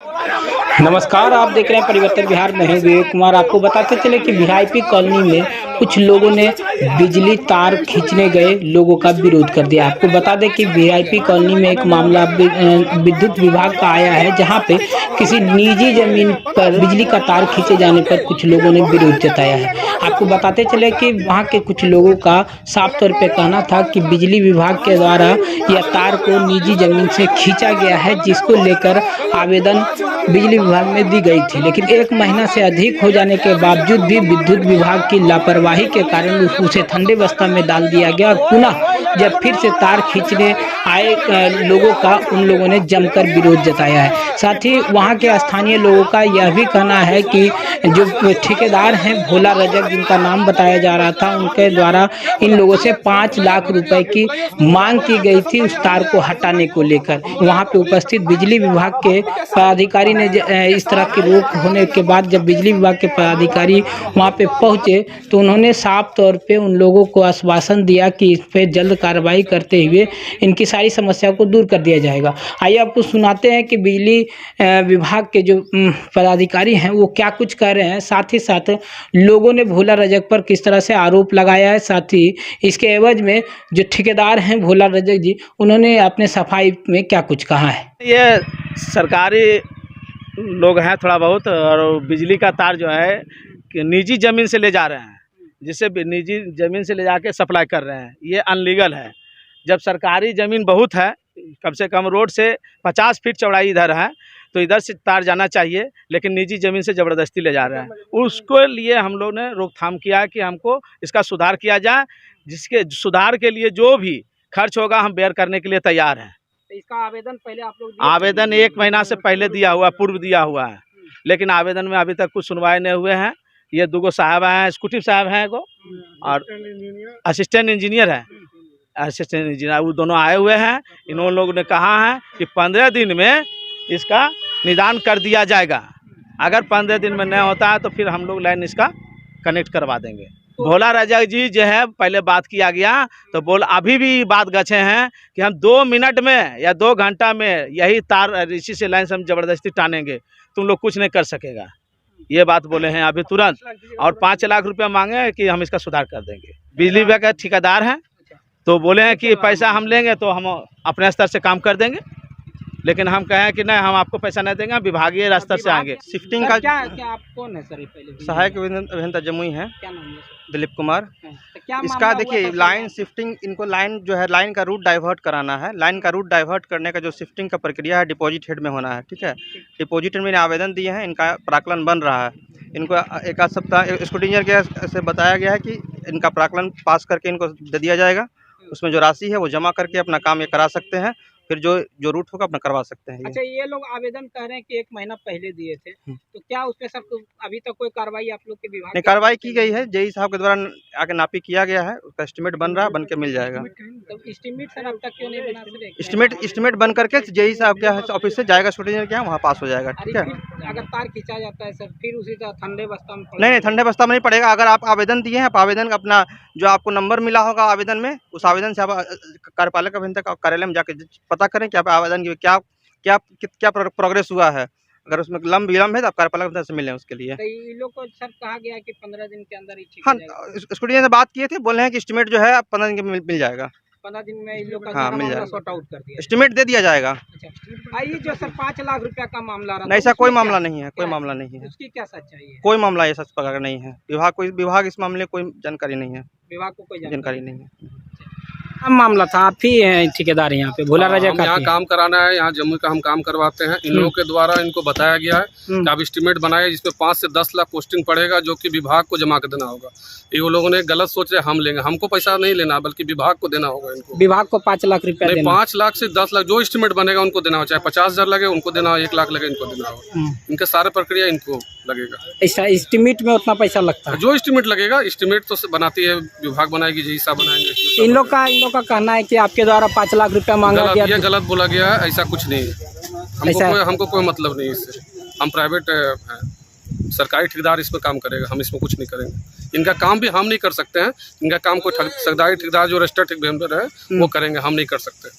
नमस्कार, आप देख रहे हैं परिवर्तन बिहार में हूं विवेक कुमार। आपको बताते चले कि वीआईपी कॉलोनी में कुछ लोगों ने बिजली तार खींचने गए लोगों का विरोध कर दिया। आपको बता दें कि वीआईपी कॉलोनी में एक मामला विद्युत विभाग का आया है, जहां पे किसी निजी जमीन पर बिजली का तार खींचे जाने पर कुछ लोगों ने विरोध जताया है। आपको बताते चले कि वहां के कुछ लोगों का साफ तौर पे कहना था कि बिजली विभाग के द्वारा यह तार को निजी जमीन से खींचा गया है, जिसको लेकर आवेदन बिजली विभाग में दी गई थी। लेकिन एक महीना से अधिक हो जाने के बावजूद भी विद्युत विभाग की लापरवाही के कारण उसे ठंडे बस्ता में डाल दिया गया और पुनः जब फिर से तार खींचने आए लोगों का उन लोगों ने जमकर विरोध जताया है। साथ ही वहां के स्थानीय लोगों का यह भी कहना है कि जो ठेकेदार हैं भोला रजक, जिनका नाम बताया जा रहा था, उनके द्वारा इन लोगों से 5 लाख रुपए की मांग की गई थी उस तार को हटाने को लेकर। वहां पे उपस्थित बिजली विभाग के पदाधिकारी ने इस तरह की रोक होने के बाद जब बिजली विभाग के पदाधिकारी वहां पे पहुंचे तो उन्होंने साफ तौर पे उन लोगों को आश्वासन दिया कि इस पे जल्द कार्रवाई करते हुए इनकी सारी समस्या को दूर कर दिया जाएगा। आइए आपको सुनाते हैं कि बिजली विभाग के जो पदाधिकारी हैं वो क्या कुछ कह रहे हैं, साथ ही साथ लोगों ने भोला रजक पर किस तरह से आरोप लगाया है, साथ ही इसके एवज में जो ठेकेदार हैं भोला रजक जी, उन्होंने अपने सफाई में क्या कुछ कहा है। ये सरकारी लोग हैं थोड़ा बहुत, और बिजली का तार जो है कि निजी ज़मीन से ले जा रहे हैं, जिससे निजी ज़मीन से ले जाके सप्लाई कर रहे हैं। ये अनलीगल है। जब सरकारी ज़मीन बहुत है, कम से कम रोड से 50 फीट चौड़ाई इधर है, तो इधर से तार जाना चाहिए, लेकिन निजी ज़मीन से ज़बरदस्ती ले जा रहे हैं। उसके लिए हम लोग ने रोकथाम किया है कि हमको इसका सुधार किया जाए, जिसके सुधार के लिए जो भी खर्च होगा हम बेयर करने के लिए तैयार हैं। इसका आवेदन पहले आप लोग आवेदन 1 महीना से पहले दिया हुआ, पूर्व दिया हुआ है, लेकिन आवेदन में अभी तक कुछ सुनवाई नहीं हुए हैं। ये 2 साहब हैं, एग्जीक्यूटिव साहब हैं एगो और असिस्टेंट इंजीनियर है, असिस्टेंट इंजीनियर, वो दोनों आए हुए हैं। इन लोगों ने कहा है कि 15 दिन में इसका निदान कर दिया जाएगा। अगर 15 दिन में नहीं होता है तो फिर हम लोग लाइन इसका कनेक्ट करवा देंगे। भोला रजक जी जो है पहले बात किया गया, तो अभी भी बात गछे हैं कि हम 2 मिनट में या 2 घंटा में यही तार इसी से लाइन से हम ज़बरदस्ती टानेंगे, तुम लोग कुछ नहीं कर सकेगा। ये बात बोले हैं अभी तुरंत, और 5 लाख रुपया मांगे कि हम इसका सुधार कर देंगे। बिजली विभाग का ठेकेदार हैं, तो बोले हैं कि पैसा हम लेंगे तो हम अपने स्तर से काम कर देंगे, लेकिन हम कहें कि नहीं, हम आपको पैसा नहीं देंगे, विभागीय रास्ते से आएंगे। शिफ्टिंग का क्या आप कौन है सर? पहले सहायक अभियंता जमुई है, क्या नाम है? दिलीप कुमार। तो क्या इसका देखिए लाइन शिफ्टिंग, इनको लाइन जो है लाइन का रूट डाइवर्ट कराना है। लाइन का रूट डाइवर्ट करने का जो शिफ्टिंग का प्रक्रिया है डिपॉजिट हेड में होना है, ठीक है। डिपॉजिट हेड में आवेदन दिए हैं, इनका प्राकलन बन रहा है। इनको 1 सप्ताह स्कूटी इंजीनियर से बताया गया है कि इनका प्राकलन पास करके इनको दे दिया जाएगा। उसमें जो राशि है वो जमा करके अपना काम ये करा सकते हैं, फिर जो रूट होगा अपना करवा सकते हैं। अच्छा, ये लोग आवेदन कर रहे हैं कि 1 महीना पहले दिए थे, तो क्या उस पे सर अभी तक कोई कार्रवाई आप लोग के विभाग नहीं, कार्रवाई की गई है। जेई साहब के द्वारा आके नापी किया गया है, उसका एस्टीमेट बन रहा है, बन के मिल जाएगा। तो एस्टीमेट सर अब तक क्यों नहीं बना सर? एस्टीमेट बन करके जेई साहब के ऑफिस से जाएगा, स्कूटी इंजीनियर के यहाँ, वहाँ पास हो जाएगा, ठीक है। अगर तार खींचा जाता है सर, फिर उसी तरह ठंडे बस्ता में नहीं, ठंडे बस्ता में नहीं पड़ेगा। अगर आप आवेदन दिए हैं, आप आवेदन का अपना जो आपको नंबर मिला होगा आवेदन में, उस आवेदन से आप कार्यपालक अभियंता कार्यालय में जाकर पता करें कि आप आवेदन की क्या प्रोग्रेस हुआ है। अगर उसमें विलम्ब है तो आप कार्यपालक अभियंता से मिलें उसके लिए। तो इन लोग को सर कहा गया कि 15 दिन के अंदर ही ठीक हाँ, हो जाएगा। स्कूटी इंजीनियर से बात किए थे, बोले हैं कि एस्टीमेट जो है 15 दिन के मिल जाएगा। 15 दिन में इन लोग का हाँ, मिल जाएगा, सॉर्ट आउट कर दिया, एस्टीमेट दे दिया जाएगा। अच्छा, आइए जो सर 5 लाख रुपया का मामला रहा, ऐसा कोई मामला नहीं है, कोई मामला नहीं है, उसकी क्या सच्चाई है? कोई मामला ऐसा प्रकार का नहीं है। विभाग इस मामले में कोई जानकारी नहीं है, विभाग को कोई जानकारी नहीं है। मामला था, आप ही ठेकेदार यहाँ पे भोला रजक? हम यहाँ काम कराना है, यहाँ जम्मू का हम काम करवाते हैं। इन लोगों के द्वारा इनको बताया गया है कि आप एस्टीमेट बनाए, जिसमें 5 से 10 लाख पोस्टिंग पड़ेगा, जो कि विभाग को जमा कर देना होगा। ये वो लोगों ने गलत सोच रहे हम लेंगे, हमको पैसा नहीं लेना, बल्कि विभाग को देना होगा। इनको विभाग को 5 लाख रुपया नहीं, 5 लाख से 10 लाख जो एस्टीमेट बनेगा उनको देना होगा। चाहे 50,000 लगे उनको देना हो, 1 लाख लगे इनको देना होगा। इनके सारे प्रक्रिया इनको लगेगा। ऐसा एस्टीमेट में उतना पैसा लगता है? जो एस्टीमेट लगेगा, एस्टीमेट तो बनाती है विभाग, बनाएगी, जैसा हिसाब बनाएंगे। इन लोग का कहना है कि आपके द्वारा 5 लाख रुपया मांगा गया। ये गलत बोला गया है, ऐसा कुछ नहीं है। हमको कोई मतलब नहीं है इससे। हम प्राइवेट हैं, सरकारी ठेकेदार इसमें काम करेगा, हम इसमें कुछ नहीं करेंगे। इनका काम भी हम नहीं कर सकते हैं। इनका काम कोई सरकारी ठेकेदार जो रजिस्टर्ड ठेकेदार है वो करेंगे, हम नहीं कर सकते।